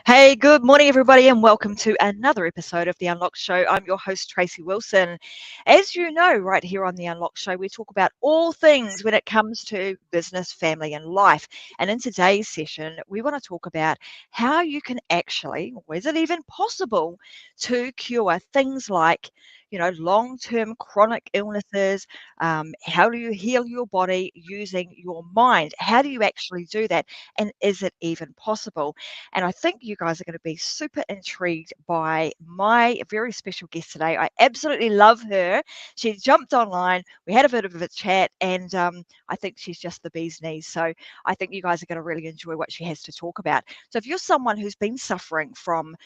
Hey, good morning, everybody, and welcome to another episode of The Unlocked Show. I'm your host, Tracy Wilson. As you know, right here on The Unlocked Show, we talk about all things when it comes to business, family, and life. And in today's session, we want to talk about how you can actually, or is it even possible, to cure things like long-term chronic illnesses. How do you heal your body using your mind? How do you actually do that? And is it even possible? And I think you guys are going to be super intrigued by my very special guest today. I absolutely love her. She jumped online, we had a bit of a chat, and I think she's just the bee's knees. So I think you guys are going to really enjoy what she has to talk about. So if you're someone who's been suffering from,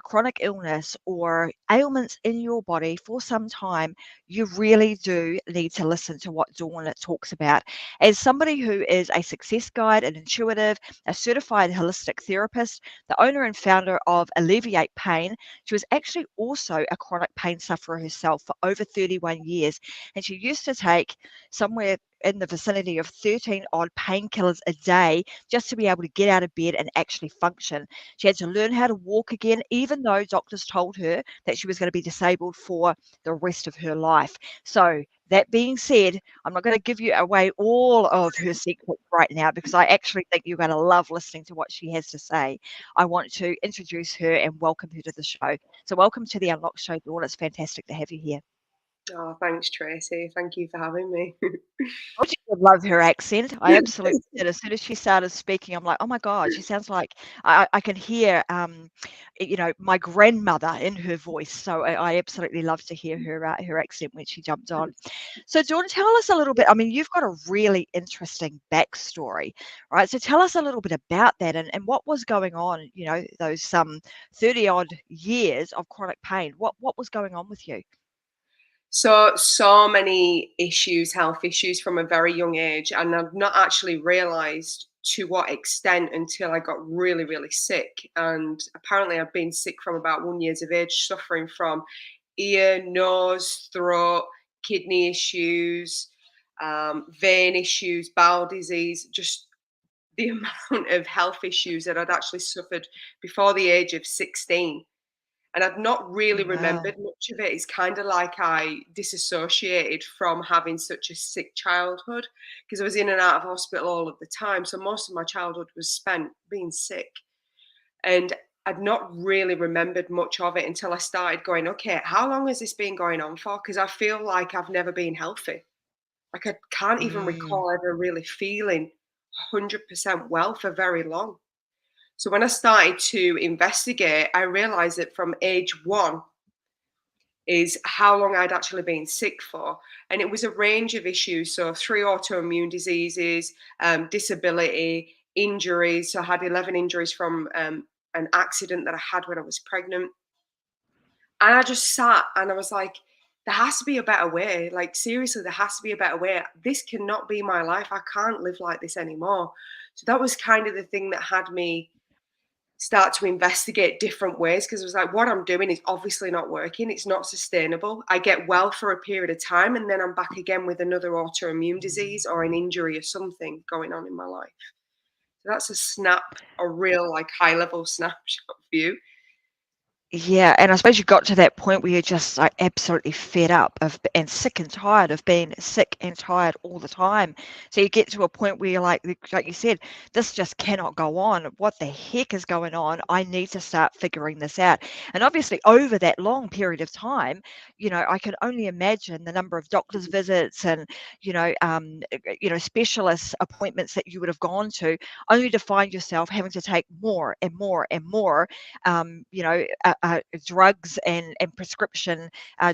chronic illness or ailments in your body for some time, you really do need to listen to what Dawn talks about. As somebody who is a success guide, an intuitive, a certified holistic therapist, the owner and founder of Alleviate Pain. She was actually also a chronic pain sufferer herself for over 31 years. And she used to take somewhere in the vicinity of 13 odd painkillers a day just to be able to get out of bed and actually function. She had to learn how to walk again, even though doctors told her that she was going to be disabled for the rest of her life. So, that being said, I'm not going to give you away all of her secrets right now because I actually think you're going to love listening to what she has to say. I want to introduce her and welcome her to the show. So, welcome to the Unlocked Show, Dawn. It's fantastic to have you here. Oh, thanks, Tracy. Thank you for having me. I thought you would love her accent. I absolutely did. As soon as she started speaking, I'm like, oh my God, she sounds like I can hear, my grandmother in her voice. So I absolutely love to hear her accent when she jumped on. So, Dawn, tell us a little bit. I mean, you've got a really interesting backstory, right? So, tell us a little bit about that and what was going on, those 30 odd years of chronic pain. What was going on with you? So many issues, health issues from a very young age, and I've not actually realised to what extent until I got really, really sick. And apparently, I've been sick from about 1 years of age, suffering from ear, nose, throat, kidney issues, vein issues, bowel disease, just the amount of health issues that I'd actually suffered before the age of 16. And I've not really Wow. remembered much of it. It's kind of like I disassociated from having such a sick childhood because I was in and out of hospital all of the time. So most of my childhood was spent being sick. And I'd not really remembered much of it until I started going, okay, how long has this been going on for? Because I feel like I've never been healthy. Like I can't even Mm. recall ever really feeling 100% well for very long. So when I started to investigate, I realized that from age 1 is how long I'd actually been sick for. And it was a range of issues. So 3 autoimmune diseases, disability, injuries. So I had 11 injuries from an accident that I had when I was pregnant. And I just sat and I was like, there has to be a better way. Like, seriously, there has to be a better way. This cannot be my life. I can't live like this anymore. So that was kind of the thing that had me start to investigate different ways because it was like what I'm doing is obviously not working. It's not sustainable. I get well for a period of time and then I'm back again with another autoimmune disease or an injury or something going on in my life. So that's a real like high level snapshot view. Yeah, and I suppose you got to that point where you're just like absolutely fed up of and sick and tired of being sick and tired all the time. So you get to a point where you're like you said, this just cannot go on. What the heck is going on? I need to start figuring this out. And obviously, over that long period of time, I can only imagine the number of doctor's visits and specialist appointments that you would have gone to, only to find yourself having to take more and more and more drugs and prescription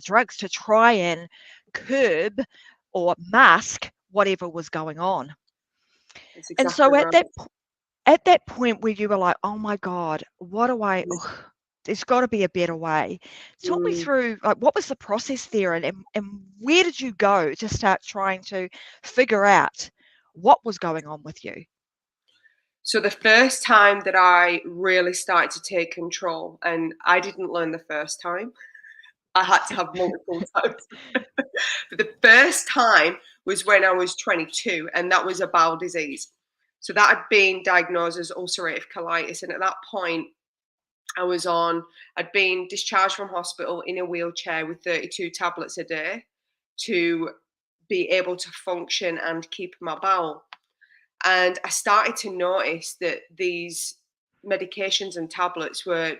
drugs to try and curb or mask whatever was going on. That's And exactly so right. at that point where you were like, oh my God, what do I? Ugh, there's got to be a better way. Talk me Mm. through like what was the process there, and where did you go to start trying to figure out what was going on with you? So the first time that I really started to take control, and I didn't learn the first time, I had to have multiple times. But the first time was when I was 22, and that was a bowel disease. So that had been diagnosed as ulcerative colitis. And at that point, I'd been discharged from hospital in a wheelchair with 32 tablets a day to be able to function and keep my bowel. And I started to notice that these medications and tablets were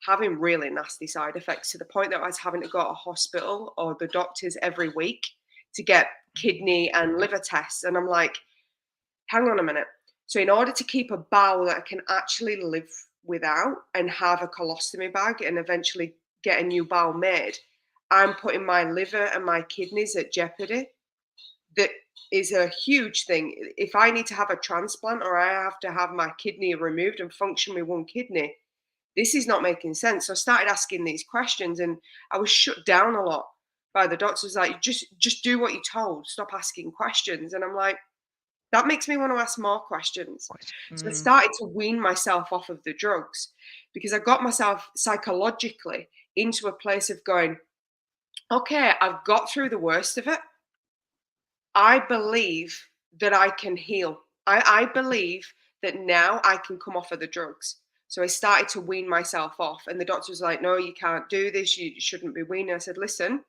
having really nasty side effects, to the point that I was having to go to hospital or the doctors every week to get kidney and liver tests. And I'm like, hang on a minute. So in order to keep a bowel that I can actually live without and have a colostomy bag and eventually get a new bowel made, I'm putting my liver and my kidneys at jeopardy. That is a huge thing. If I need to have a transplant or I have to have my kidney removed and function with one kidney, this is not making sense. So I started asking these questions, and I was shut down a lot by the doctors. Like, just do what you're told. Stop asking questions. And I'm like, that makes me want to ask more questions. So I started to wean myself off of the drugs, because I got myself psychologically into a place of going, okay, I've got through the worst of it. I believe that I can heal. I believe that now I can come off of the drugs. So I started to wean myself off, and the doctor was like, no, you can't do this. You shouldn't be weaning. I said, listen, I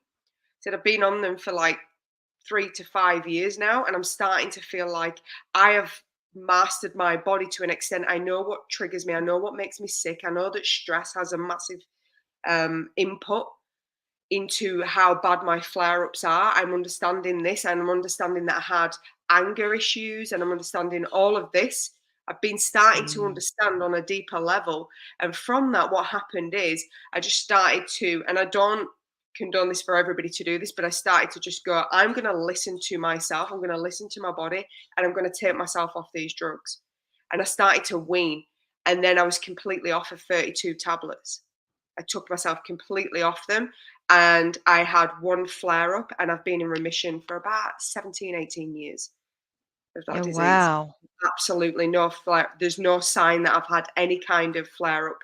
said, I've been on them for like 3 to 5 years now, and I'm starting to feel like I have mastered my body to an extent. I know what triggers me. I know what makes me sick. I know that stress has a massive input into how bad my flare-ups are. I'm understanding this, and I'm understanding that I had anger issues, and I'm understanding all of this. I've been starting to understand on a deeper level. And from that, what happened is I just started to, and I don't condone this for everybody to do this, but I started to just go, I'm going to listen to myself. I'm going to listen to my body, and I'm going to take myself off these drugs. And I started to wean. And then I was completely off of 32 tablets. I took myself completely off them, and I had one flare up, and I've been in remission for about 17, 18 years of that Oh, disease. wow. Absolutely no flare. There's no sign that I've had any kind of flare up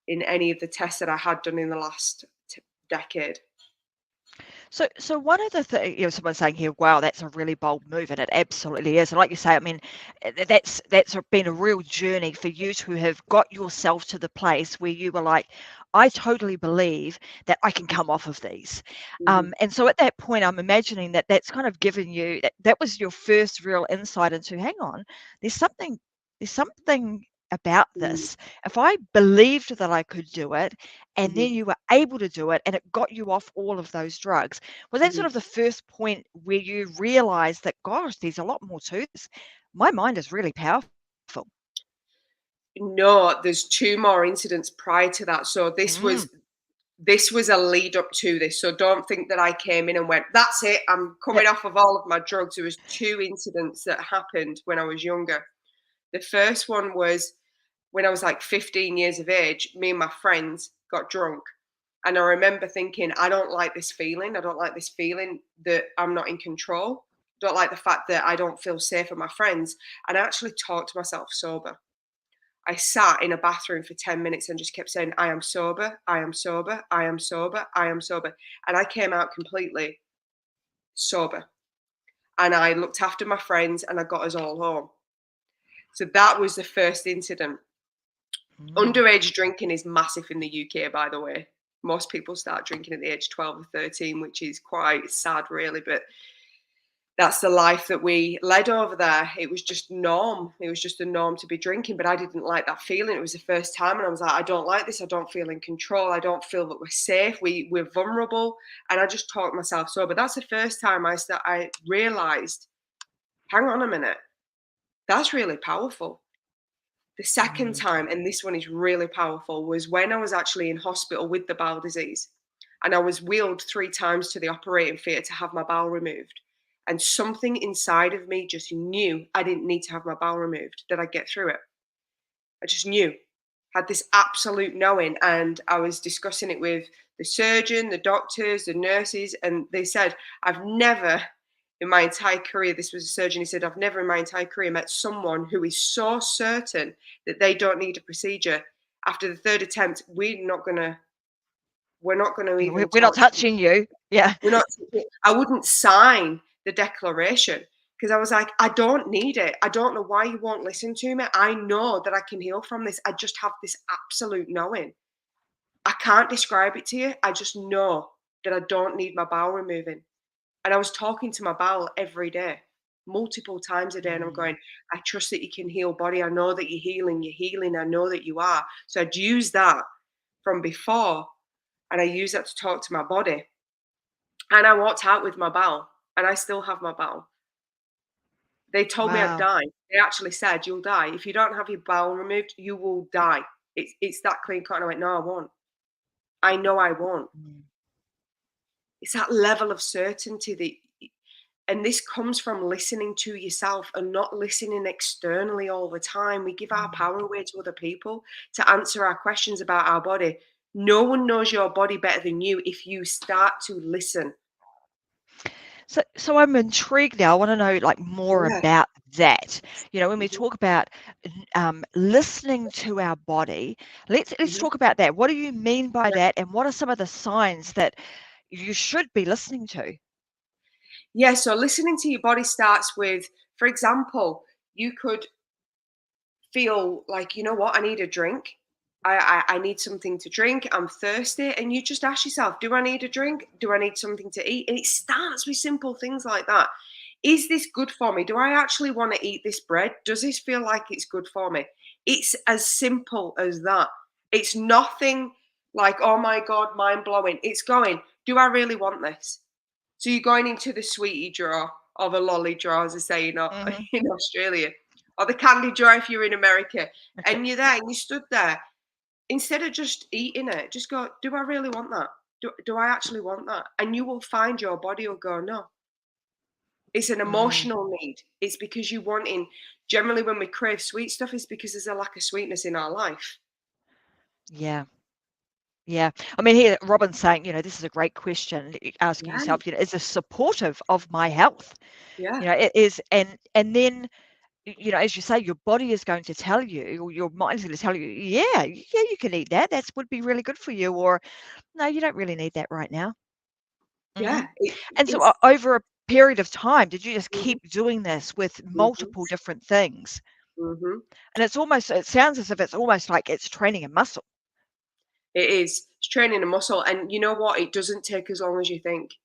in any of the tests that I had done in the last decade. So one of the things, someone's saying here, wow, that's a really bold move, and it absolutely is. And like you say, I mean, that's been a real journey for you to have got yourself to the place where you were like, I totally believe that I can come off of these. Mhm. And so at that point, I'm imagining that that's kind of given you that was your first real insight into, hang on, there's something about Mm, this. If I believed that I could do it, and mhm, then you were able to do it, and it got you off all of those drugs. Was that mhm. sort of the first point where you realized that, gosh, there's a lot more to this? My mind is really powerful. No, there's 2 more incidents prior to that. So Mm, this was a lead up to this. So don't think that I came in and went, that's it, I'm yep. coming off of all of my drugs. There was 2 incidents that happened when I was younger. The first one was when I was like 15 years of age. Me and my friends got drunk. And I remember thinking, I don't like this feeling. I don't like this feeling that I'm not in control. Don't like the fact that I don't feel safe with my friends. And I actually talked myself sober. I sat in a bathroom for 10 minutes and just kept saying, I am sober, I am sober, I am sober, I am sober. And I came out completely sober. And I looked after my friends, and I got us all home. So that was the first incident. Mm. Underage drinking is massive in the UK, by the way. Most people start drinking at the age of 12 or 13, which is quite sad, really. But that's the life that we led over there. It was just norm. It was just a norm to be drinking, but I didn't like that feeling. It was the first time, and I was like, I don't like this. I don't feel in control. I don't feel that we're safe. We're vulnerable, and I just talked myself sober. That's the first time I realized, hang on a minute, that's really powerful. The second Mm. time, and this one is really powerful, was when I was actually in hospital with the bowel disease, and I was wheeled 3 times to the operating theatre to have my bowel removed. And something inside of me just knew I didn't need to have my bowel removed, that I'd get through it. I just knew, had this absolute knowing. And I was discussing it with the surgeon, the doctors, the nurses, and they said, I've never in my entire career, this was a surgeon, he said, I've never in my entire career met someone who is so certain that they don't need a procedure. After the 3rd attempt, we're not gonna even We're not talk to you. touching you. Yeah. We're not I wouldn't sign the declaration, because I was like, I don't need it. I don't know why you won't listen to me. I know that I can heal from this. I just have this absolute knowing. I can't describe it to you. I just know that I don't need my bowel removing. And I was talking to my bowel every day, multiple times a day. And I'm Mm. going, I trust that you can heal, body. I know that you're healing. I know that you are. So I'd use that from before. And I use that to talk to my body. And I walked out with my bowel. And I still have my bowel. They told me I'd Wow. die. They actually said, you'll die. If you don't have your bowel removed, you will die. It's that clean cut. And I went, no, I won't. I know I won't. Mm. It's that level of certainty that, and this comes from listening to yourself and not listening externally all the time. We give our Mm. power away to other people to answer our questions about our body. No one knows your body better than you if you start to listen. So I'm intrigued now. I want to know like more Yeah. about that. When we Mhm, talk about listening to our body, let's mhm. talk about that. What do you mean by Yeah. that, and what are some of the signs that you should be listening to? Yeah, so listening to your body starts with, for example, you could feel like, you know what, I need a drink. I need something to drink. I'm thirsty. And you just ask yourself, do I need a drink? Do I need something to eat? And it starts with simple things like that. Is this good for me? Do I actually want to eat this bread? Does this feel like it's good for me? It's as simple as that. It's nothing like, oh my God, mind blowing. It's going, do I really want this? So you're going into the sweetie drawer or the lolly drawer, as I say Hmm. in Australia, or the candy drawer if you're in America, and you're there and you stood there. Instead of just eating it, just go, do I really want that? Do I actually want that? And you will find your body will go, no. It's an Mm, emotional need. It's because you want in. Generally, when we crave sweet stuff, it's because there's a lack of sweetness in our life. yeah. Yeah. I mean, here Robin's saying, this is a great question. Asking Yeah, yourself, is this supportive of my health? yeah, It is, and then as you say, your body is going to tell you, or your mind is going to tell you, yeah, you can eat that. That would be really good for you. Or no, you don't really need that right now. yeah. And so It's over a period of time, did you just mhm, keep doing this with mhm, multiple different things? mhm. And it sounds as if it's almost like it's training a muscle. It is. It's training a muscle, and you know what? It doesn't take as long as you think.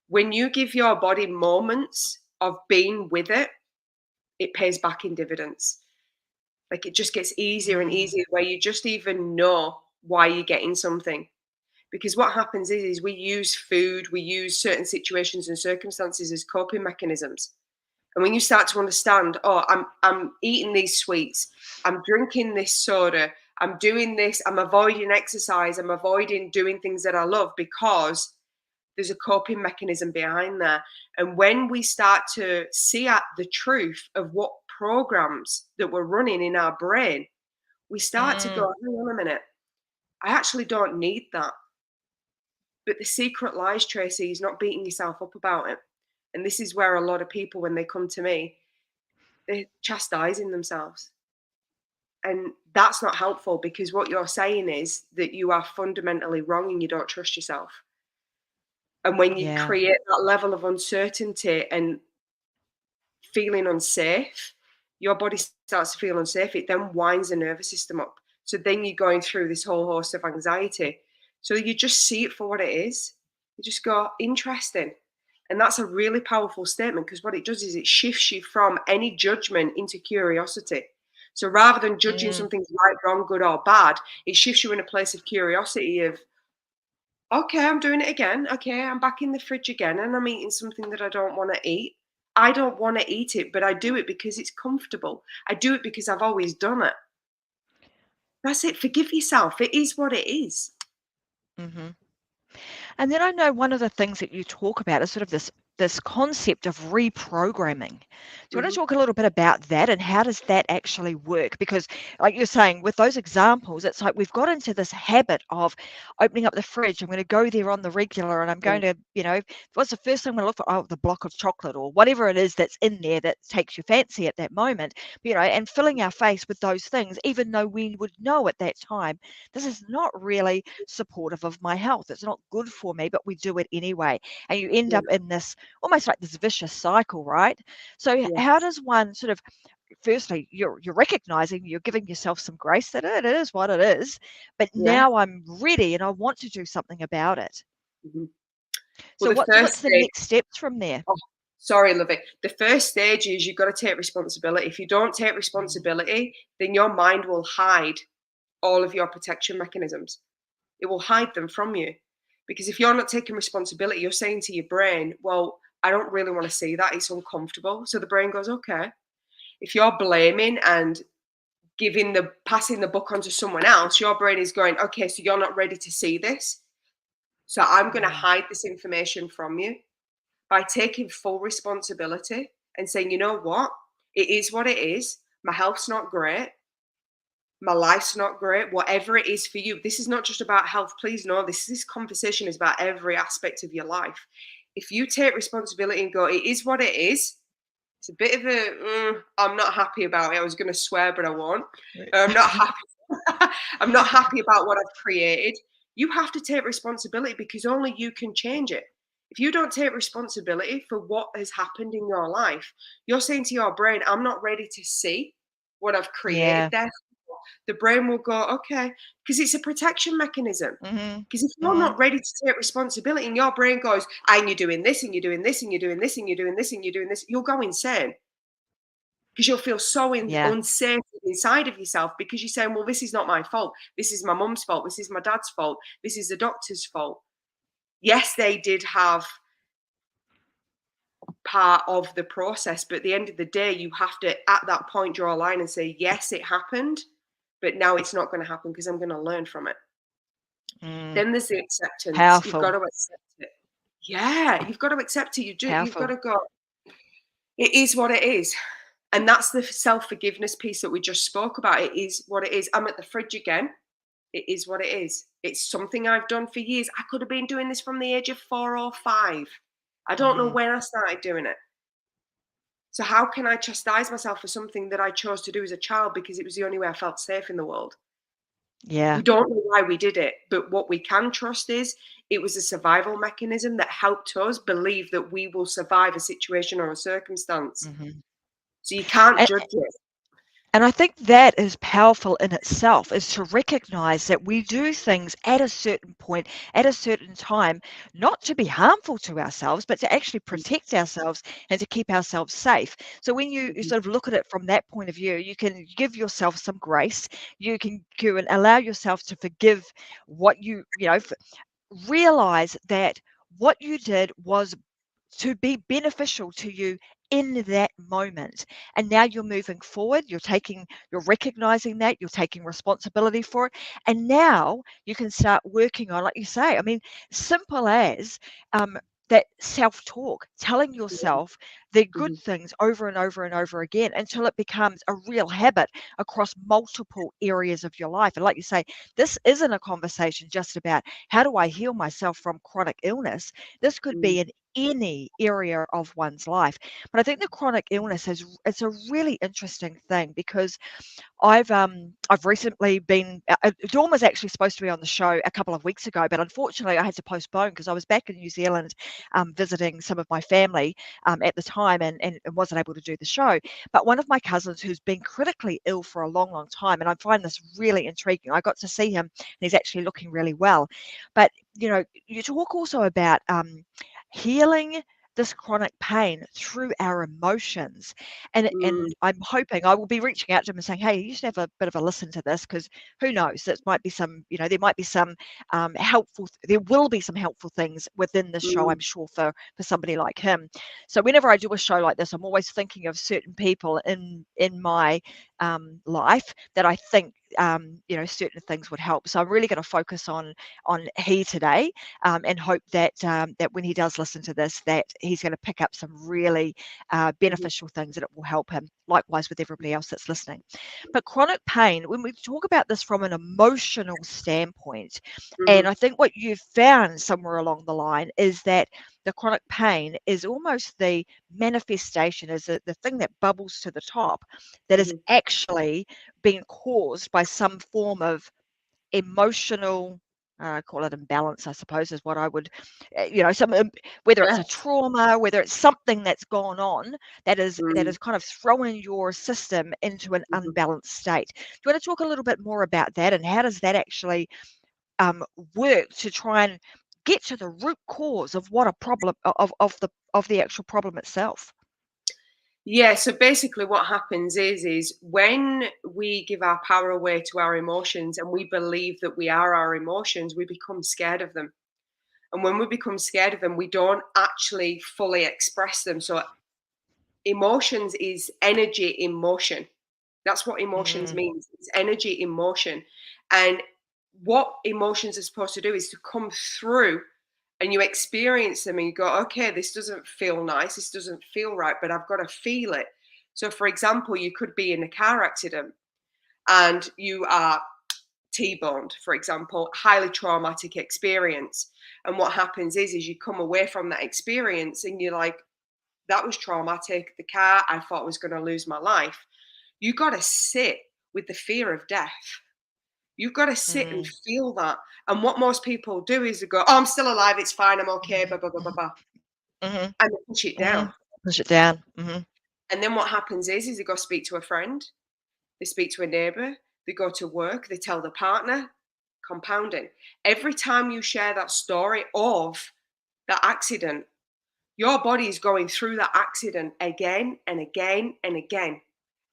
When you give your body moments of being with it, it pays back in dividends. Like it just gets easier and Mm, easier where you just even know why you're getting something. Because what happens is we use food, we use certain situations and circumstances as coping mechanisms. And when you start to understand, oh, I'm eating these sweets, I'm drinking this soda, I'm doing this, I'm avoiding exercise, I'm avoiding doing things that I love because there's a coping mechanism behind there. And when we start to see at the truth of what programs that we're running in our brain, we start to mm, go, hang on a minute, I actually don't need that. But the secret lies, Tracy, is not beating yourself up about it. And this is where a lot of people, when they come to me, they're chastising themselves. And that's not helpful because what you're saying is that you are fundamentally wrong and you don't trust yourself. And when you yeah. create that level of uncertainty and feeling unsafe, your body starts to feel unsafe. It then winds the nervous system up. So then you're going through this whole host of anxiety. So you just see it for what it is. You just go, interesting. And that's a really powerful statement because what it does is it shifts you from any judgment into curiosity. So rather than judging Mm, something's right, wrong, good, or bad, it shifts you in a place of curiosity of, okay, I'm doing it again. Okay, I'm back in the fridge again and I'm eating something that I don't want to eat. I don't want to eat it, but I do it because it's comfortable. I do it because I've always done it. That's it. Forgive yourself. It is what it is. hmm And then I know one of the things that you talk about is sort of this concept of reprogramming. Do you want to Mhm. talk a little bit about that and how does that actually work? Because like you're saying, with those examples, it's like we've got into this habit of opening up the fridge. I'm going to go there on the regular and I'm Yeah, going to, what's the first thing I'm going to look for? Oh, the block of chocolate or whatever it is that's in there that takes your fancy at that moment, and filling our face with those things, even though we would know at that time, this is not really supportive of my health. It's not good for me, but we do it anyway. And you end yeah, up in this almost like this vicious cycle, right? So how Yes. does one sort of, firstly, you're recognizing, you're giving yourself some grace that it is what it is, but Yeah. now I'm ready and I want to do something about it. Mhm. Well, So the what's first the stage. next steps from there? Oh, sorry, love it. The first stage is you've got to take responsibility. If you don't take responsibility, then your mind will hide all of your protection mechanisms. It will hide them from you. Because if you're not taking responsibility, you're saying to your brain, well, I don't really want to see that. It's uncomfortable. So the brain goes, okay. If you're blaming and passing the buck onto someone else, your brain is going, okay, so you're not ready to see this. So I'm going to Mm, hide this information from you. By taking full responsibility and saying, you know what, it is what it is. My health's not great. My life's not great. Whatever it is for you, this is not just about health. Please know this conversation is about every aspect of your life. If you take responsibility and go, it is what it is. It's a bit of I'm not happy about it. I was going to swear, but I won't. I'm not happy. I'm not happy about what I've created. You have to take responsibility because only you can change it. If you don't take responsibility for what has happened in your life, you're saying to your brain, I'm not ready to see what I've created yeah. there. The brain will go, okay, because it's a protection mechanism. Mhm. Because if you're Mhm. not ready to take responsibility and your brain goes, and you're doing this and you're doing this and you're doing this and you're doing this and you're doing this, you'll go insane. Because you'll feel so Yeah. unsafe inside of yourself because you're saying, well, this is not my fault. This is my mum's fault. This is my dad's fault. This is the doctor's fault. Yes, they did have part of the process, but at the end of the day, you have to, at that point, draw a line and say, yes, it happened, but now it's not going to happen because I'm going to learn from it. Mm. Then there's the acceptance. You've got Powerful. to accept it. Yeah, you've got to accept it. You've got Powerful. to go, it is what it is. And that's the self-forgiveness piece that we just spoke about. It is what it is. I'm at the fridge again. It is what it is. It's something I've done for years. I could have been doing this from the age of 4 or 5. I don't know Mhm. when I started doing it. So how can I chastise myself for something that I chose to do as a child because it was the only way I felt safe in the world? Yeah. We don't know why we did it, but what we can trust is it was a survival mechanism that helped us believe that we will survive a situation or a circumstance. Mhm. So you can't And judge it. and I think that is powerful in itself, is to recognize that we do things at a certain point, at a certain time, not to be harmful to ourselves, but to actually protect ourselves and to keep ourselves safe. So when you Mhm, sort of look at it from that point of view, you can give yourself some grace. You can allow yourself to forgive what realize that what you did was to be beneficial to you in that moment. And now you're moving forward, you're recognizing that, you're taking responsibility for it. And now you can start working on, like you say, I mean, simple as that self-talk, telling mhm, yourself the good mhm, things over and over and over again until it becomes a real habit across multiple areas of your life. And like you say, this isn't a conversation just about how do I heal myself from chronic illness. This could mhm, be in any area of one's life. But I think the chronic illness is it's a really interesting thing because I've recently been Dawn was actually supposed to be on the show a couple of weeks ago, but unfortunately I had to postpone because I was back in New Zealand visiting some of my family at the time and wasn't able to do the show. But one of my cousins who's been critically ill for a long, long time, and I find this really intriguing. I got to see him and he's actually looking really well. But you talk also about healing this chronic pain through our emotions. And mm, I'm hoping I will be reaching out to him and saying, hey, you should have a bit of a listen to this because who knows, it might be some, there might be some there will be some helpful things within this show, I'm mm, sure, for somebody like him. So whenever I do a show like this, I'm always thinking of certain people in my life that I think certain things would help. So I'm really going to focus on he today, and hope that when he does listen to this, that he's going to pick up some really mhm, beneficial things that it will help him. Likewise with everybody else that's listening. But chronic pain, when we talk about this from an emotional standpoint, and mhm, I think what you've found somewhere along the line is that the chronic pain is almost the manifestation, is the thing that bubbles to the top, that is mhm, actually being caused by some form of emotional, call it imbalance, I suppose, is what I would, some whether it's Yeah. a trauma, whether it's something that's gone on that Mm. is kind of throwing your system into an Mhm. unbalanced state. Do you want to talk a little bit more about that, and how does that actually work to try and get to the root cause of what a problem of the actual problem itself? Yeah, so basically what happens is when we give our power away to our emotions and we believe that we are our emotions, we become scared of them. And when we become scared of them, we don't actually fully express them. So emotions is energy in motion. That's what emotions Mm, means. It's energy in motion. And what emotions are supposed to do is to come through and you experience them and you go, okay, this doesn't feel nice. This doesn't feel right, but I've got to feel it. So, for example, you could be in a car accident and you are T-boned, for example, highly traumatic experience. And what happens is you come away from that experience and you're like, that was traumatic. The car, I thought I was going to lose my life. You got to sit with the fear of death. You've got to sit and mm, feel that. And what most people do is they go, oh, I'm still alive. It's fine. I'm okay. Blah, blah, blah, blah, blah. mhm, And they push it mhm. down. Push it down. Mhm, And then what happens is they go speak to a friend. They speak to a neighbor. They go to work. They tell their partner. Compounding. Every time you share that story of that accident, your body is going through that accident again and again and again.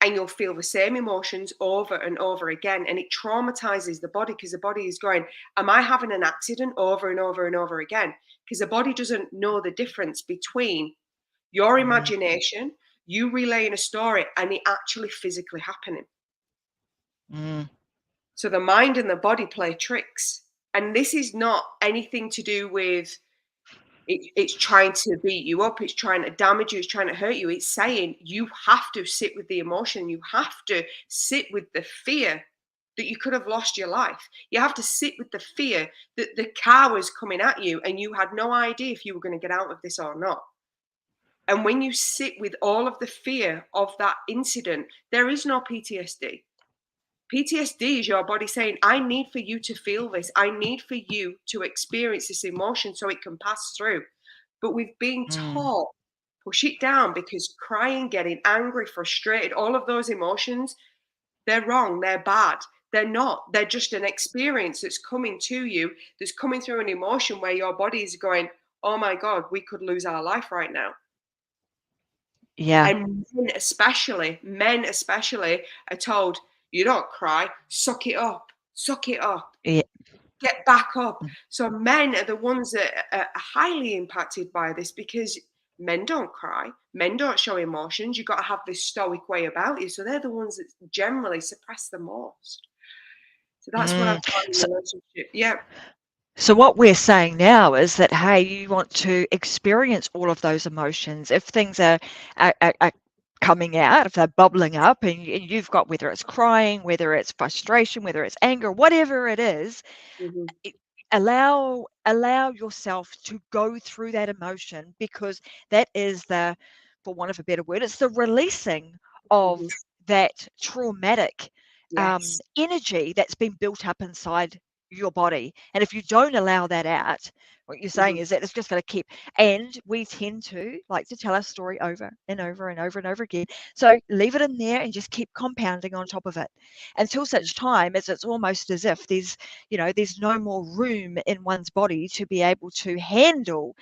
And you'll feel the same emotions over and over again. And it traumatizes the body because the body is going, am I having an accident over and over and over again? Because the body doesn't know the difference between your mhm, imagination, you relaying a story, and it actually physically happening. mm, So the mind and the body play tricks. And this is not anything to do with it's trying to beat you up, it's trying to damage you, it's trying to hurt you. It's saying you have to sit with the emotion, you have to sit with the fear that you could have lost your life. You have to sit with the fear that the car was coming at you and you had no idea if you were going to get out of this or not. And when you sit with all of the fear of that incident, there is no PTSD. PTSD is your body saying, I need for you to feel this. I need for you to experience this emotion so it can pass through. But we've been mm, taught, push it down because crying, getting angry, frustrated, all of those emotions, they're wrong, they're bad. They're not. They're just an experience that's coming to you, that's coming through an emotion where your body is going, oh my God, we could lose our life right now. yeah, And men especially are told, you don't cry, suck it up, yeah, get back up. mm, So men are the ones that are highly impacted by this because men don't cry, men don't show emotions. You've got to have this stoic way about you. So they're the ones that generally suppress the most. So that's what I've mm. found in So relationship. Yeah. So what we're saying now is that, hey, you want to experience all of those emotions. If things are coming out, if they're bubbling up, and you've got, whether it's crying, whether it's frustration, whether it's anger, whatever it is, Hmm. it- allow yourself to go through that emotion, because that is the, for want of a better word, it's the releasing of Hmm. that traumatic Yes. energy that's been built up inside your body. And if you don't allow that out, what you're saying Hmm. is that it's just going to keep, and we tend to like to tell our story over and over and over and over again. So leave it in there and just keep compounding on top of it until such time as it's almost as if there's no more room in one's body to be able to handle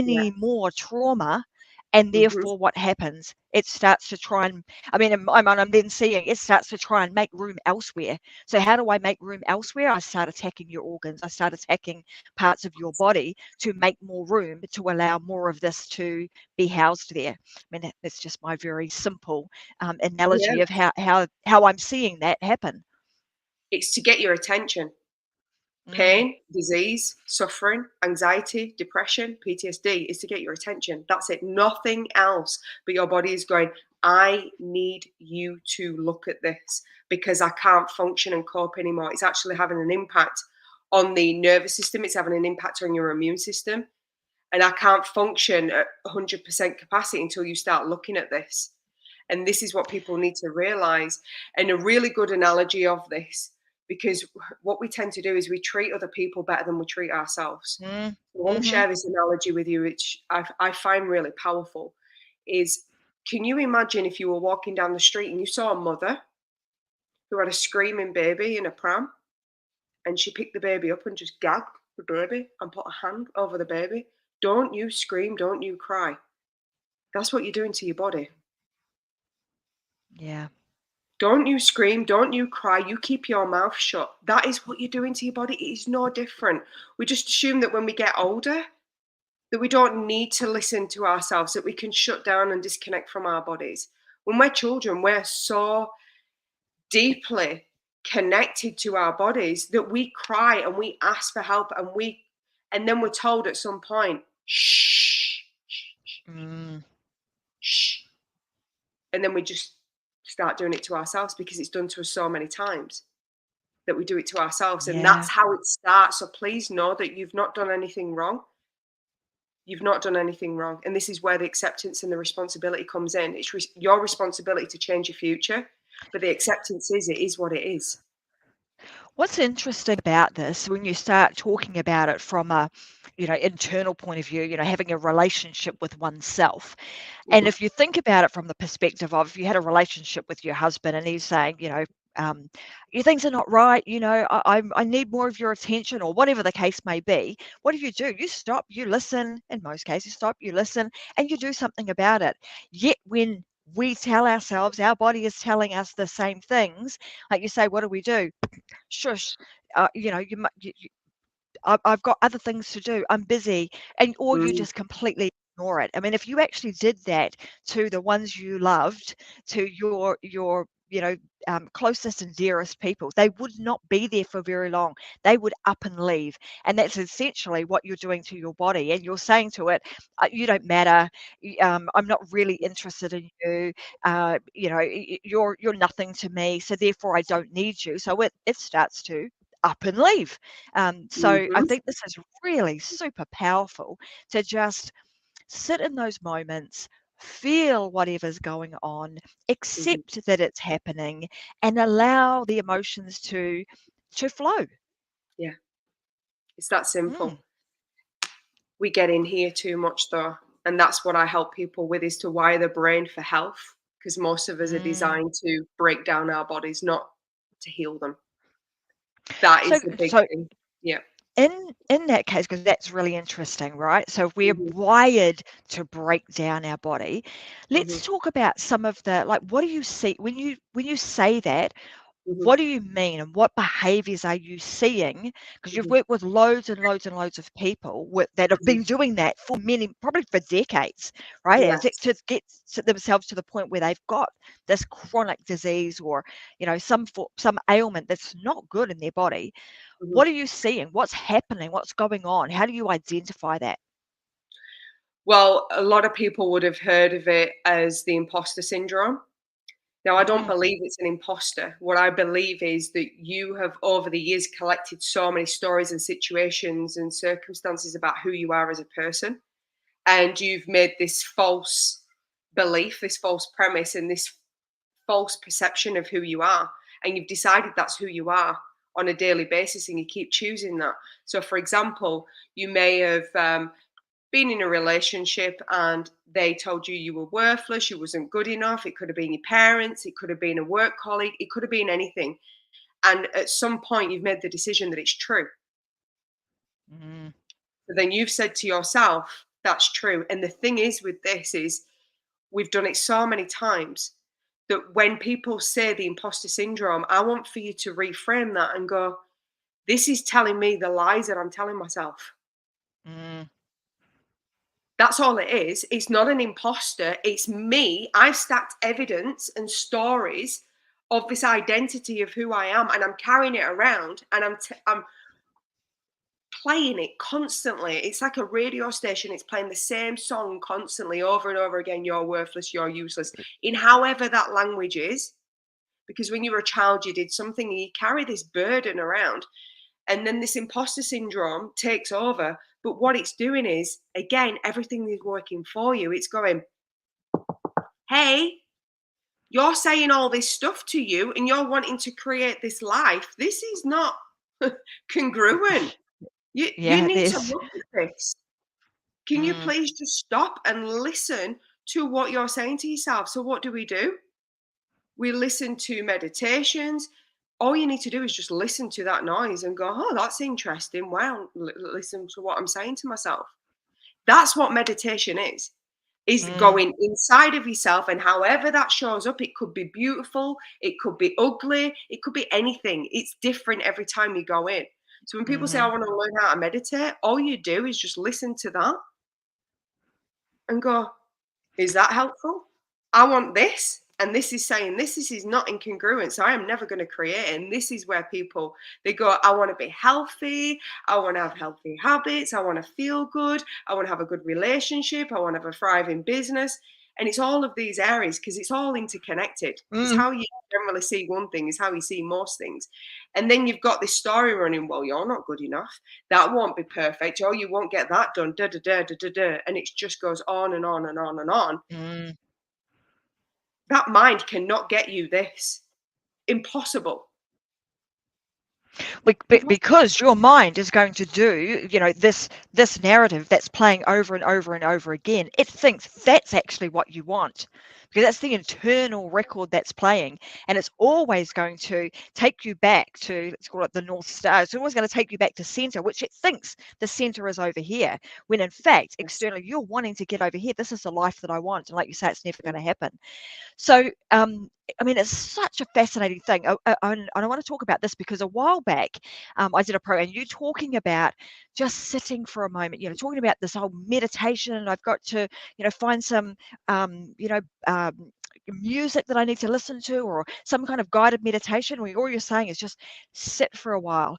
Yeah. any more trauma. And Hmm. therefore, what happens? It starts to try and, I mean, I'm then seeing it starts to try and make room elsewhere. So, how do I make room elsewhere? I start attacking your organs. I start attacking parts of your body to make more room to allow more of this to be housed there. I mean, that's just my very simple Yeah. analogy of how I'm seeing that happen. It's to get your attention. Mm, Pain, disease, suffering, anxiety, depression, PTSD is to get your attention. That's it. Nothing else. But your body is going, I need you to look at this because I can't function and cope anymore. It's actually having an impact on the nervous system, it's having an impact on your immune system. And I can't function at 100% capacity until you start looking at this. And this is what people need to realize. And a really good analogy of this, because what we tend to do is we treat other people better than we treat ourselves. Mm, I want to mhm. share this analogy with you, which I find really powerful. Is, can you imagine if you were walking down the street and you saw a mother who had a screaming baby in a pram, and she picked the baby up and just gagged the baby and put a hand over the baby? Don't you scream, don't you cry. That's what you're doing to your body. Yeah. Don't you scream, don't you cry, you keep your mouth shut. That is what you're doing to your body. It is no different. We just assume that when we get older, that we don't need to listen to ourselves, that we can shut down and disconnect from our bodies. When we're children, we're so deeply connected to our bodies that we cry and we ask for help, and then we're told at some point, shh, Mm, shh. And then we just start doing it to ourselves because it's done to us so many times that we do it to ourselves. And yeah. that's how it starts. So please know that you've not done anything wrong. You've not done anything wrong. And this is where the acceptance and the responsibility comes in. It's your responsibility to change your future. But the acceptance is, it is what it is. What's interesting about this, when you start talking about it from a, internal point of view, having a relationship with oneself. And Mhm. if you think about it from the perspective of, if you had a relationship with your husband and he's saying, your things are not right, I need more of your attention, or whatever the case may be, what do? You stop, you listen, in most cases, stop, you listen, and you do something about it. Yet when we tell ourselves, our body is telling us the same things, like you say, what do? Shush, I've got other things to do. I'm busy, or you Mm, just completely ignore it. I mean, if you actually did that to the ones you loved, to your closest and dearest people, they would not be there for very long. They would up and leave, and that's essentially what you're doing to your body. And you're saying to it, "You don't matter. I'm not really interested in you. You're nothing to me. So therefore, I don't need you." So it starts to up and leave. So I mhm, think this is really super powerful to just sit in those moments, feel whatever's going on, mhm. accept that it's happening, and allow the emotions to flow. Yeah, it's that Mm, simple. We get in here too much though. And that's what I help people with, is to wire the brain for health. Because most of us are mm. designed to break down our bodies, not to heal them. That So is the big so thing. Yeah. in that case, because that's really interesting, right? So if we're Mhm, wired to break down our body, mhm, let's talk about some of the, like, what do you see when you say that? mhm, What do you mean, and what behaviors are you seeing? Because you've mhm, worked with loads and loads and loads of people that have mhm. been doing that for many, probably for decades, right? And Yes. to get themselves to the point where they've got this chronic disease, or some ailment that's not good in their body. Mhm. What are you seeing? What's happening? What's going on? How do you identify that? Well, a lot of people would have heard of it as the imposter syndrome. Now, I don't Mm, believe it's an imposter. What I believe is that you have, over the years, collected so many stories and situations and circumstances about who you are as a person. And you've made this false belief, this false premise, and this false perception of who you are. And you've decided that's who you are on a daily basis, and you keep choosing that. So, for example, you may have been in a relationship and they told you you were worthless, you wasn't good enough. It could have been your parents, it could have been a work colleague, it could have been anything. And at some point, you've made the decision that it's true. mm, But then you've said to yourself, that's true. And the thing is with this is, we've done it so many times that when people say the imposter syndrome, I want for you to reframe that and go, this is telling me the lies that I'm telling myself. mm, That's all it is. It's not an imposter. It's me. I've stacked evidence and stories of this identity of who I am, and I'm carrying it around, and I'm playing it constantly. It's like a radio station. It's playing the same song constantly over and over again. You're worthless. You're useless. In however that language is, because when you were a child, you did something, and you carry this burden around. And then this imposter syndrome takes over. But what it's doing is, again, everything is working for you. It's going, hey, You're saying all this stuff to you and you're wanting to create this life. This is not congruent. You Yeah, need to there's look at this. Can you mm, please just stop and listen to what you're saying to yourself? So what do? We listen to meditations. All you need to do is just listen to that noise and go, oh, that's interesting. Wow, listen to what I'm saying to myself. That's what meditation is mm, going inside of yourself, and however that shows up, it could be beautiful, it could be ugly, it could be anything. It's different every time you go in. So when people say, I mhm. want to learn how to meditate, all you do is just listen to that and go, is that helpful? I want this. And this is saying this is not incongruent. So I am never going to create it. And this is where people, they go, I want to be healthy. I want to have healthy habits. I want to feel good. I want to have a good relationship. I want to have a thriving business. And it's all of these areas because it's all interconnected. It's Mm. how you generally see one thing, is how you see most things. And then you've got this story running, well, you're not good enough. That won't be perfect. Oh, you won't get that done. Da, da, da, da, da, da. And it just goes on and on and on and on. Mm. That mind cannot get you this. Impossible. Because your mind is going to do, this narrative that's playing over and over and over again. It thinks that's actually what you want, because that's the internal record that's playing, and it's always going to take you back to, let's call it the North Star. It's always going to take you back to center, which it thinks the center is over here, when in fact Yes. externally you're wanting to get over here. This is the life that I want, and like you say, it's never going to happen. So, I mean, it's such a fascinating thing. And I want to talk about this because a while back, I did a program, you talking about just sitting for a moment, talking about this whole meditation, and I've got to, find some, um, you know, um, music that I need to listen to, or some kind of guided meditation, where all you're saying is just sit for a while.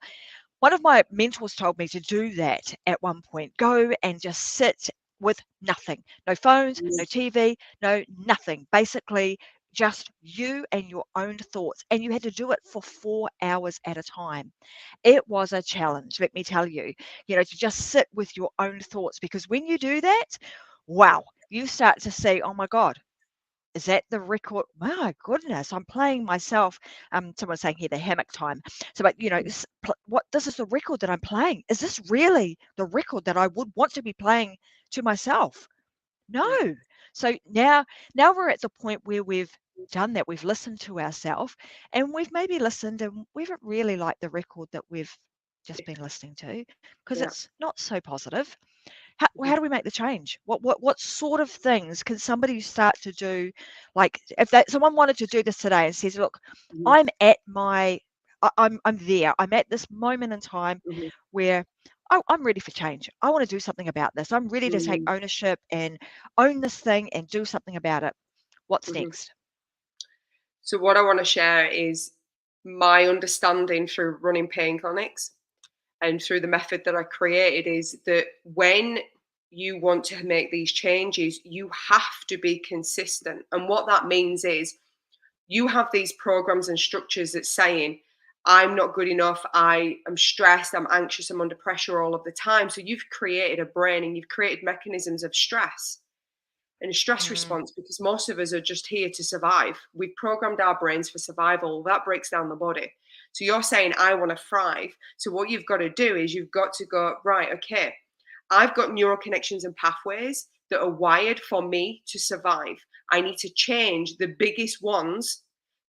One of my mentors told me to do that at one point. Go and just sit with nothing. No phones, Mm. no TV, no nothing. Basically, just you and your own thoughts. And you had to do it for 4 hours at a time. It was a challenge, let me tell you, to just sit with your own thoughts. Because when you do that, wow, you start to see, oh my God, is that the record? My goodness, I'm playing myself. Someone's saying here the hammock time. So, but what? This is the record that I'm playing. Is this really the record that I would want to be playing to myself? Yeah. No. So now we're at the point where we've done that. We've listened to ourselves, and we've maybe listened, and we haven't really liked the record that we've just been listening to, because Yeah. it's not so positive. How Mhm. do we make the change? What sort of things can somebody start to do? Like if that someone wanted to do this today and says, "Look, Mhm. I'm at my, I'm there. I'm at this moment in time Mhm. where I'm ready for change. I want to do something about this. I'm ready to take Mhm. ownership and own this thing and do something about it." What's Mhm. next? So what I want to share is my understanding through running pain clinics and through the method that I created is that when you want to make these changes, you have to be consistent. And what that means is you have these programs and structures that's saying, I'm not good enough, I am stressed, I'm anxious, I'm under pressure all of the time. So you've created a brain and you've created mechanisms of stress and a stress Mm, response because most of us are just here to survive. We've programmed our brains for survival. That breaks down the body. So you're saying, I want to thrive. So what you've got to do is you've got to go, right, okay, I've got neural connections and pathways that are wired for me to survive. I need to change the biggest ones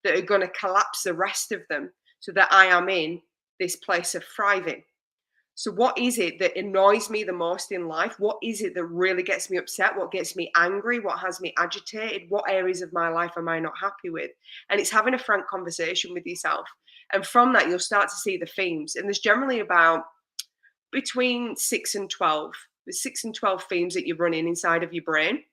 that are going to collapse the rest of them so that I am in this place of thriving. So, what is it that annoys me the most in life? What is it that really gets me upset? What gets me angry? What has me agitated? What areas of my life am I not happy with? And it's having a frank conversation with yourself. And from that, you'll start to see the themes. And there's generally about between 6 and 12. There's 6 and 12 themes that you're running inside of your brain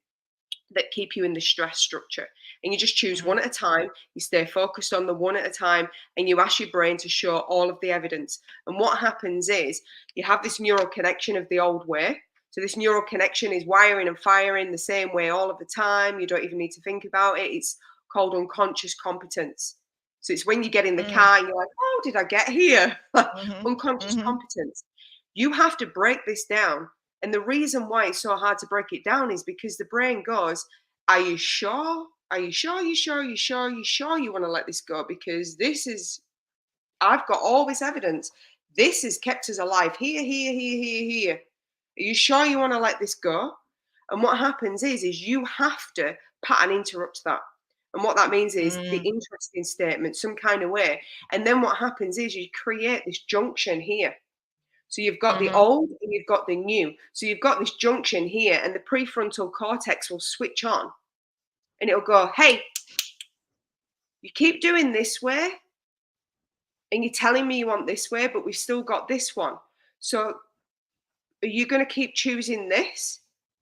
that keep you in the stress structure. And you just choose mm, one at a time, you stay focused on the one at a time, and you ask your brain to show all of the evidence. And what happens is you have this neural connection of the old way. So this neural connection is wiring and firing the same way all of the time. You don't even need to think about it. It's called unconscious competence. So it's when you get in the mm, car and you're like, how did I get here? mhm, Unconscious mhm, competence. You have to break this down, and the reason why it's so hard to break it down is because the brain goes, are you sure? Are you sure? You sure? You sure? You sure you want to let this go? Because I've got all this evidence. This has kept us alive here, here, here, here, here. Are you sure you want to let this go? And what happens is you have to pattern interrupt that. And what that means is the Mm, interesting statement, some kind of way. And then what happens is you create this junction here. So you've got the mhm, old and you've got the new. So you've got this junction here, and the prefrontal cortex will switch on and it'll go, hey, you keep doing this way and you're telling me you want this way, but we've still got this one. So are you going to keep choosing this?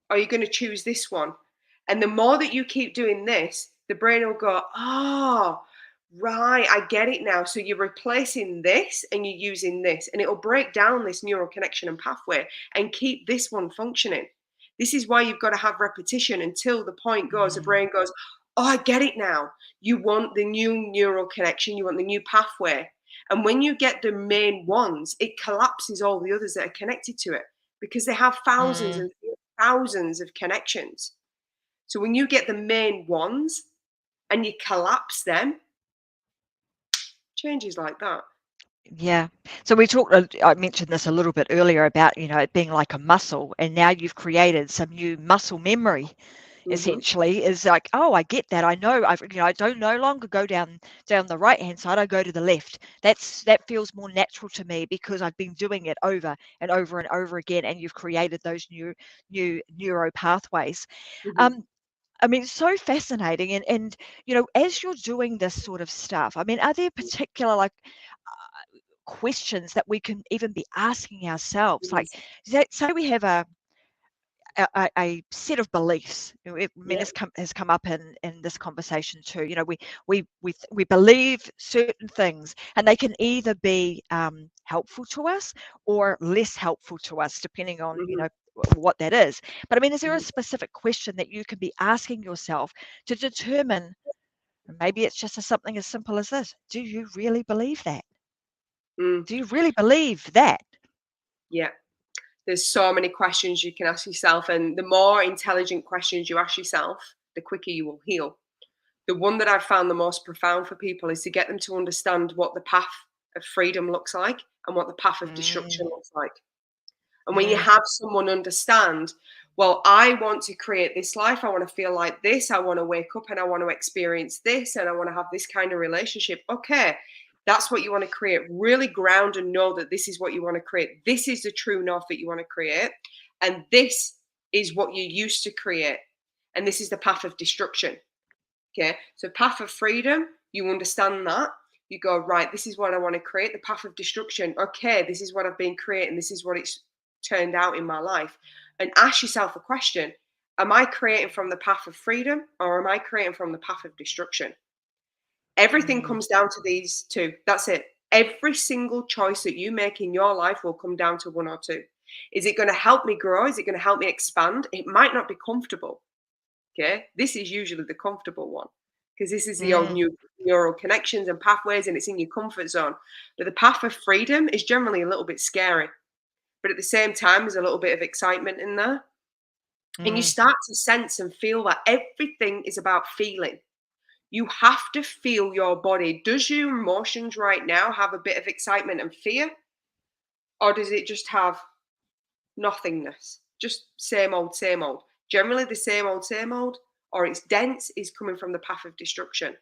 Or are you going to choose this one? And the more that you keep doing this, the brain will go, oh, right, I get it now. So you're replacing this and you're using this, and it'll break down this neural connection and pathway and keep this one functioning. This is why you've got to have repetition until the point goes, the mm, brain goes, oh, I get it now. You want the new neural connection, you want the new pathway. And when you get the main ones, it collapses all the others that are connected to it because they have thousands mm. and thousands of connections. So when you get the main ones and you collapse them, changes like that. Yeah. So we talked, I mentioned this a little bit earlier about, it being like a muscle, and now you've created some new muscle memory, Mm-hmm. essentially, is like, oh, I get that. I know I don't no longer go down the right hand side, I go to the left. That feels more natural to me because I've been doing it over and over and over again, and you've created those new neuro pathways. Mm-hmm. Um, I mean, it's so fascinating. And as you're doing this sort of stuff, I mean, are there particular like questions that we can even be asking ourselves? Like, say we have a set of beliefs. I mean, Yeah. this has come up in this conversation too. We believe certain things, and they can either be helpful to us or less helpful to us, depending on Mm-hmm. what that is. But I mean, is there a Mm-hmm. specific question that you can be asking yourself to determine? Maybe it's just something as simple as this: do you really believe that? Mm. Do you really believe that? Yeah. There's so many questions you can ask yourself, and the more intelligent questions you ask yourself, the quicker you will heal. The one that I've found the most profound for people is to get them to understand what the path of freedom looks like and what the path of destruction Mm, looks like. And when you mm, have someone understand, well, I want to create this life, I want to feel like this, I want to wake up and I want to experience this, and I want to have this kind of relationship. Okay, that's what you want to create. Really ground and know that this is what you want to create. This is the true north that you want to create. And this is what you used to create. And this is the path of destruction. Okay, so path of freedom, you understand that. You go, right, this is what I want to create. The path of destruction, okay, this is what I've been creating. This is what it's turned out in my life. And ask yourself a question. Am I creating from the path of freedom or am I creating from the path of destruction? Everything mm. comes down to these two. That's it. Every single choice that you make in your life will come down to one or two. Is it going to help me grow? Is it going to help me expand? It might not be comfortable. Okay, this is usually the comfortable one because this is the old Mm, new neural connections and pathways, and it's in your comfort zone. But the path of freedom is generally a little bit scary, but at the same time, there's a little bit of excitement in there, and you mm. start to sense and feel that everything is about feeling. You have to feel your body. Does your emotions right now have a bit of excitement and fear, or does it just have nothingness? Just same old, same old. Generally, the same old, or it's dense, is coming from the path of destruction.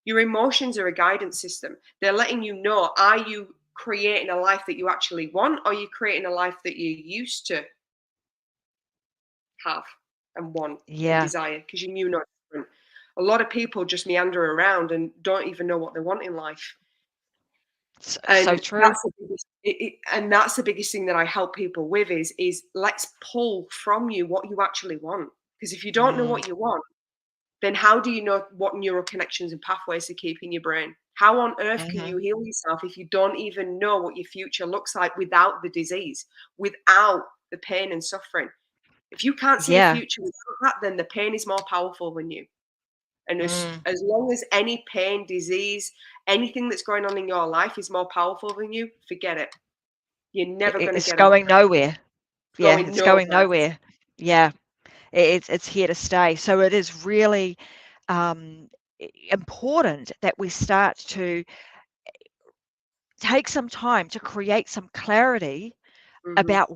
Your emotions are a guidance system. They're letting you know, are you creating a life that you actually want, or are you creating a life that you used to have and want and Yeah, desire because you knew not different? A lot of people just meander around and don't even know what they want in life. so And true. that's the biggest and that's the biggest thing that I help people with is let's pull from you what you actually want. Because if you don't know Mm, what you want, then how do you know what neural connections and pathways to keep in your brain? How on earth can mhm. you heal yourself if you don't even know what your future looks like without the disease, without the pain and suffering? If you can't see a Yeah. future without that, then the pain is more powerful than you. And Mm. as long as any pain, disease, anything that's going on in your life is more powerful than you, forget it. You're never going to It's get over going it. nowhere. It's Yeah, going it's going nowhere. nowhere. Yeah, it's here to stay. So it is really, um, important that we start to take some time to create some clarity Mhm. about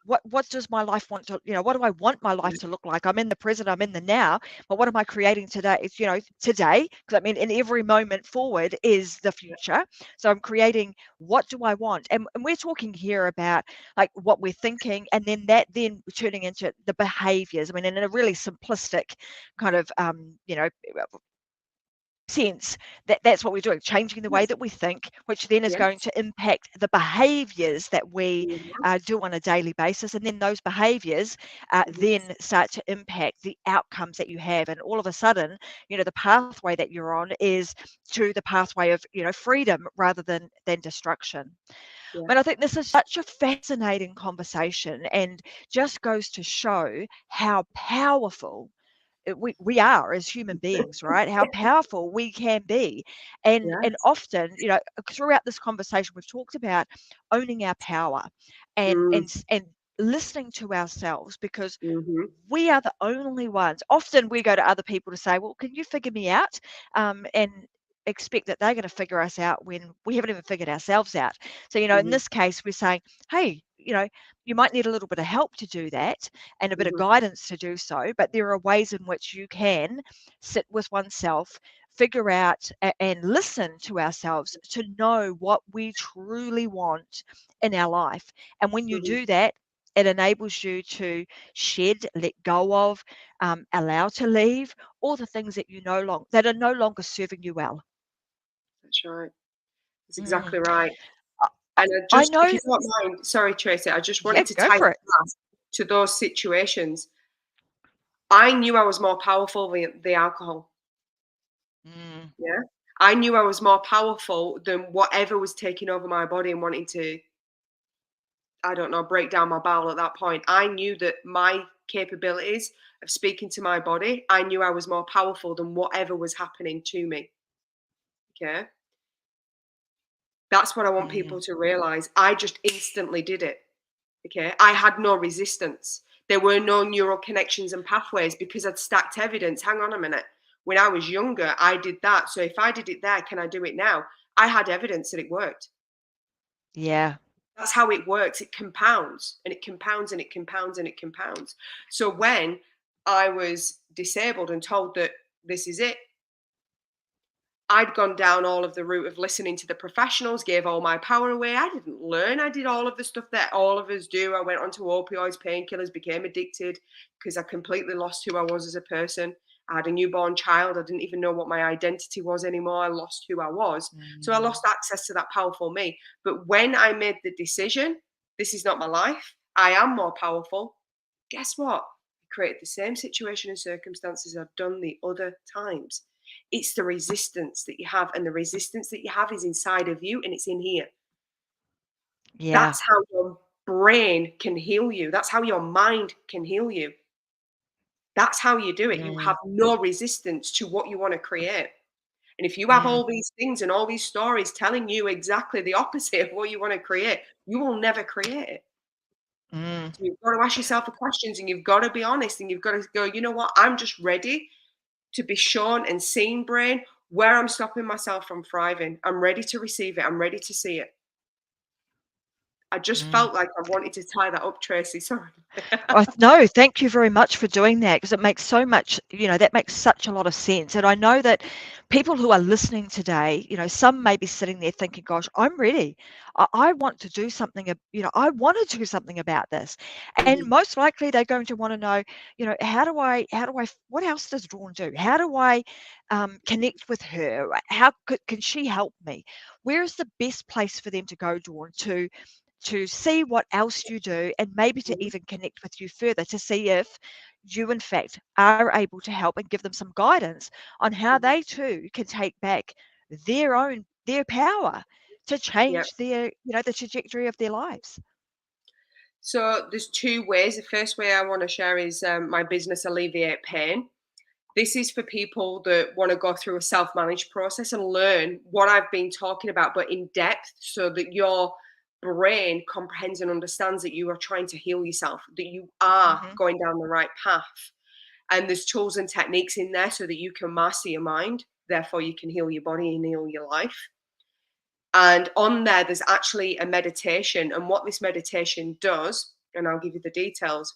what does my life want to, what do I want my life to look like? I'm in the present, I'm in the now, but what am I creating today? It's, today, because I mean, in every moment forward is the future. So I'm creating, what do I want? And we're talking here about like what we're thinking, and then that then turning into the behaviors. I mean, in a really simplistic kind of, sense, that's what we're doing, changing the way Yes. that we think, which then is going Yes. to impact the behaviors that we Mhm. do on a daily basis. And then those behaviors Mhm. then start to impact the outcomes that you have. And all of a sudden, the pathway that you're on is to the pathway of, freedom rather than destruction. Yeah. But I think this is such a fascinating conversation, and just goes to show how powerful we are as human beings, right? How powerful we can be. And Yes. often, throughout this conversation, we've talked about owning our power, and Mm. and and listening to ourselves, because Mhm. we are the only ones. Often we go to other people to say, well, can you figure me out? And expect that they're going to figure us out when we haven't even figured ourselves out. So, in Mhm. this case, we're saying, hey, you might need a little bit of help to do that, and a bit of Mhm. guidance to do so. But there are ways in which you can sit with oneself, figure out and listen to ourselves to know what we truly want in our life. And when you Mhm. do that, it enables you to shed, let go of, allow to leave all the things that that are no longer serving you well. That's right. That's Mm. exactly right. I, I And I I just, if know. you don't mind, sorry, Tracy, I just Yeah, wanted to go tie it for it. back to those situations. I knew I was more powerful than the alcohol. Mm, Yeah. I knew I was more powerful than whatever was taking over my body and wanting to, I don't know, break down my bowel at that point. I knew that my capabilities of speaking to my body, I knew I was more powerful than whatever was happening to me. Okay. That's what I want mm, people to realize. I just instantly did it. Okay. I had no resistance. There were no neural connections and pathways because I'd stacked evidence. Hang on a minute. When I was younger, I did that. So if I did it there, can I do it now? I had evidence that it worked. yeah. That's how it works. It compounds and it compounds and it compounds and it compounds. So when I was disabled and told that this is it, I'd gone down all of the route of listening to the professionals, gave all my power away. I didn't learn. I did all of the stuff that all of us do. I went onto opioids, painkillers, became addicted because I completely lost who I was as a person. I had a newborn child. I didn't even know what my identity was anymore. I lost who I was. So I Mm, lost access to that powerful me. But when I made the decision, this is not my life, I am more powerful, guess what? I created the same situation and circumstances I've done the other times. It's the resistance that you have, and the resistance that you have is inside of you and it's in here. yeah. That's how your brain can heal you. That's how your mind can heal you. That's how you do it. You Mm, have no resistance to what you want to create. And if you have mm, all these things and all these stories telling you exactly the opposite of what you want to create, you will never create it. mm, So you've got to ask yourself the questions and you've got to be honest and you've got to go, you know what? I'm just ready to be shown and seen, brain, where I'm stopping myself from thriving. I'm ready to receive it. I'm ready to see it. I just mm. felt like I wanted to tie that up, Tracy. Sorry. Oh, no, thank you very much for doing that, because it makes so much, that makes such a lot of sense. And I know that people who are listening today, some may be sitting there thinking, gosh, I'm ready. I want to do something, I want to do something about this. And Mhm. most likely they're going to want to know, what else does Dawn do? How do I connect with her? Can she help me? Where is the best place for them to go, Dawn, to see what else you do, and maybe to Mhm. even connect with you further to see if you in fact are able to help and give them some guidance on how Mhm. they too can take back their power to Yeah. change the trajectory of their lives. So there's two ways. The first way I want to share is my business Alleviate Pain. This is for people that want to go through a self-managed process and learn what I've been talking about, but in depth, so that your brain comprehends and understands that you are trying to heal yourself, that you are Hmm. going down the right path. And there's tools and techniques in there so that you can master your mind. Therefore, you can heal your body and heal your life. And on there, there's actually a meditation. And what this meditation does, and I'll give you the details,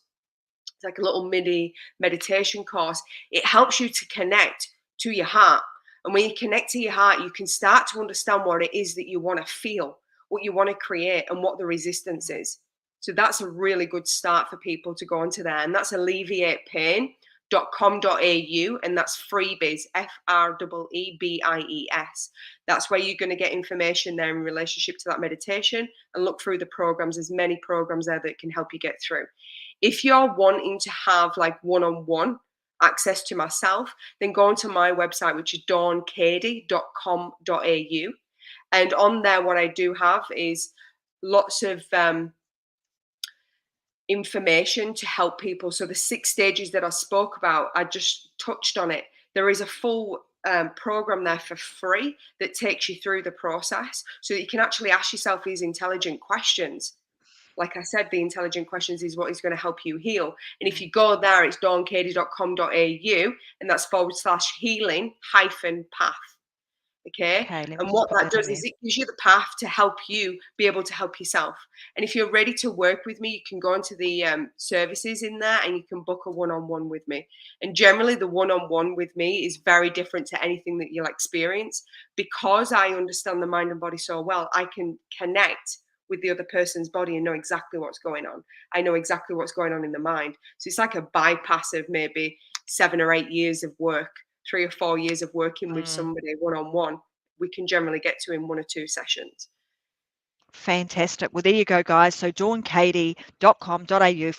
it's like a little mini meditation course. It helps you to connect to your heart. And when you connect to your heart, you can start to understand what it is that you want to feel, what you want to create, and what the resistance is. So that's a really good start for people to go onto there. And that's alleviatepain.com.au, and that's freebies, FREEBIES. That's where you're going to get information there in relationship to that meditation, and look through the programs. There's many programs there that can help you get through. If you're wanting to have like one-on-one access to myself, then go onto my website, which is dawncady.com.au. And on there, what I do have is lots of information to help people. So the 6 stages that I spoke about, I just touched on it. There is a full program there for free that takes you through the process so that you can actually ask yourself these intelligent questions. Like I said, the intelligent questions is what is going to help you heal. And if you go there, it's dawncady.com.au, and that's /healing-path. Okay. Okay, let me And just what put that that in does there. is it gives you the path to help you be able to help yourself. And if you're ready to work with me, you can go into the services in there and you can book a one-on-one with me. And generally, the one-on-one with me is very different to anything that you'll experience, because I understand the mind and body so well. I can connect with the other person's body and know exactly what's going on. I know exactly what's going on in the mind. So it's like a bypass of maybe 7 or 8 years of work, 3 or 4 years of working with somebody one-on-one. We can generally get to in 1 or 2 sessions. Fantastic. Well, there you go, guys. So dawncady.com.au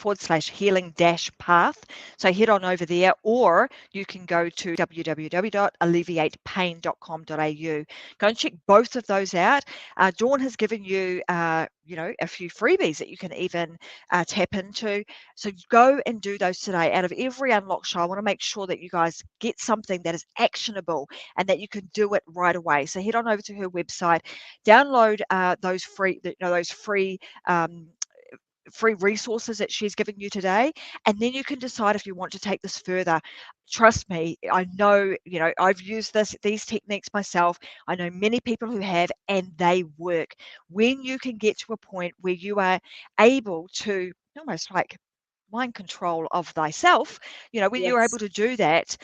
/healing-path. So head on over there, or you can go to www.alleviatepain.com.au. Go and check both of those out. Dawn has given you, a few freebies that you can even tap into. So go and do those today. Out of every Unlock show, I want to make sure that you guys get something that is actionable and that you can do it right away. So head on over to her website, download those free resources that she's given you today, and then you can decide if you want to take this further. Trust me, I know, I've used these techniques myself. I know many people who have, and they work. When you can get to a point where you are able to almost like mind control of thyself, when you're able Yes. to do that,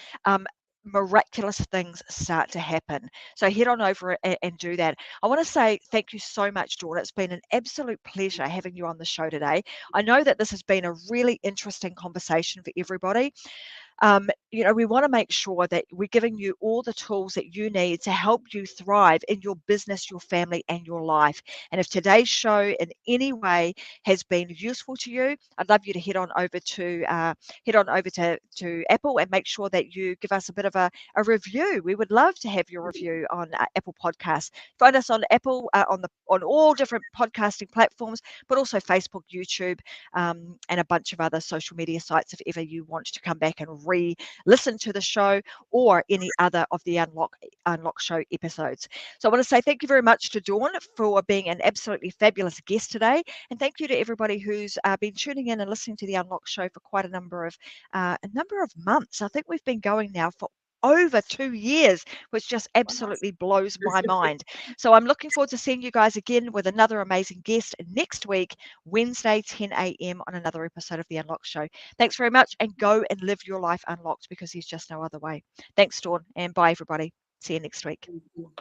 miraculous things start to happen. So head on over and do that. I want to say thank you so much, Dawn. It's been an absolute pleasure having you on the show today. I know that this has been a really interesting conversation for everybody. We want to make sure that we're giving you all the tools that you need to help you thrive in your business, your family, and your life. And if today's show in any way has been useful to you, I'd love you to head on over to Apple and make sure that you give us a bit of a review. We would love to have your review on Apple Podcasts. Find us on Apple, on all different podcasting platforms, but also Facebook, YouTube, and a bunch of other social media sites if ever you want to come back and re-listen to the show or any other of the Unlock Show episodes. So I want to say thank you very much to Dawn for being an absolutely fabulous guest today, and thank you to everybody who's been tuning in and listening to the Unlock Show for quite a number of months. I think we've been going now for over 2 years, which just absolutely blows my mind. So I'm looking forward to seeing you guys again with another amazing guest next week, Wednesday, 10 a.m. on another episode of The Unlock Show. Thanks very much, and go and live your life unlocked, because there's just no other way. Thanks, Dawn, and bye, everybody. See you next week. Thank you.